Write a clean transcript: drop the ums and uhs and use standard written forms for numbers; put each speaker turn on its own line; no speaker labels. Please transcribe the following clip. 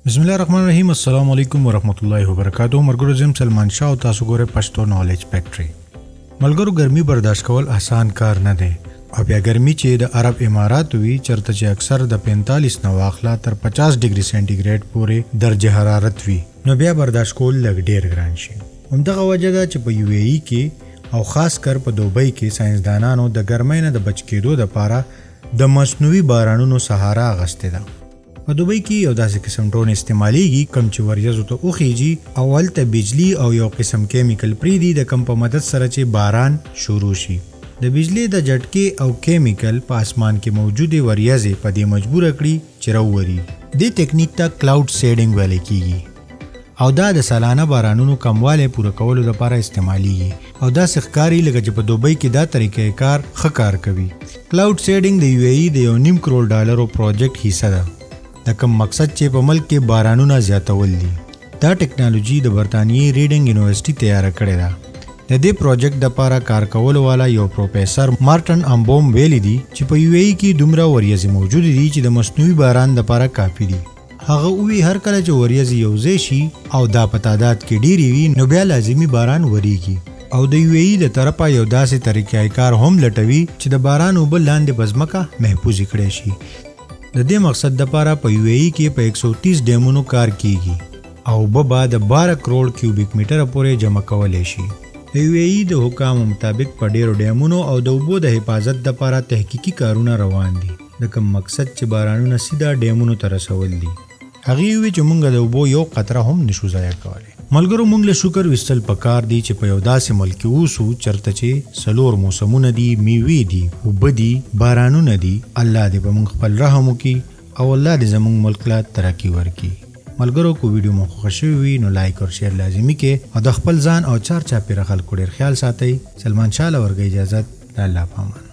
بسم الله الرحمن الرحیم. السلام علیکم ورحمت الله وبرکاتہ. مرګرو زم سلمان شاه او تاسو ګوره پښتو نالج فیکټری. ملګرو ګرمي برداشت کول آسان کار نه دی. او بیا ګرمي چې د عرب امارات وی چرته چې اکثر د 45 نه واخلا تر 50 ډیګري سنټیګریډ پورې درجه حرارت وی، نو بیا برداشت کول لږ ډیر ګران شي. همدغه وجه ده چې په یو ای کې او خاص کر په دوبۍ کې ساينسدانانو د ګرمۍ نه د بچ کېدو لپاره د مصنوعي بارانونو سهارا غسته ده. په دوبۍ کې یو داسې قسم ډرون استعمالیږي کوم چې وریځو ته اوخیږي او هلته بجلی او یو قسم کیمیکل پریدي د کم په مدد سره چې باران شروع شي. د بجلی د جټکې او کیمیکل په اسمان کې موجوده وریځې په دې مجبور کړي چې راووري. دې ټیکنیک ته کلاود سیډینګ ویل کیږي او دا د سالانه بارانونو کمواله پوره کولو لپاره استعمالیږي او دا ښکاری لکه چې په دوبۍ کې دا طریقې کار ښه کار کوي. کلاود سیډینګ د یو ای د $1.5 کروڑ پروجیکټ حصہ ده. د کوم مقصد چې په ملک کې بارانونه زیاتول دي. دا ټیکنالوژي د برتانیې ریډینګ یونیورسيټي تیار کړې ده. د دې پروجیکټ لپاره کار کول والا یو پروفیسور مارټن امبوم ویلي دي چې په یو ای کې دومره وریځې موجود دي چې د مصنوعي باران لپاره کافي دي. هغه وی هر کله چې وریځې یوځای شي او دا په تعداد کې ډیری وي نو بیا لازمي باران وریږي او د یو ای د طرفه یو داسې طریقې کار هم لټوي چې د باران اوبه لاندې بزمکه محفوظ کړي شي. د دې مقصد لپاره په یو ای کې په 130 ډیمونو کار کیږي او به بعد 12 کروڑ کیوبیک میټر پورې جمع کولای شي. د یو ای د حکام مطابق په ډیرو ډیمونو او د اوبو د حفاظت لپاره تحقیقي کارونه روان دي. د کوم مقصد چې بارانونه سیده ډیمونو ته رسول دي. هغه وی چې مونږ د اوبو یو قطره هم نشو ضایع کولای. ملګرو مونږ له شکر وستل پکار دی چې په یو داسې ملک اوسو چرته چې سلور موسمونه دي، میوې دي، وبدي، بارانونه دي. الله دې په مونږ خپل رحم وکي او الله دې زموږ ملک لا ترقی ورکي. ملګرو کو ویډیو مو خوښ وي نو لایک او شیر لازمي کې او د خپل ځان او چار چا پیر خلکو ډیر خیال ساتي. سلمان شاه لورګي اجازه. الله پامان.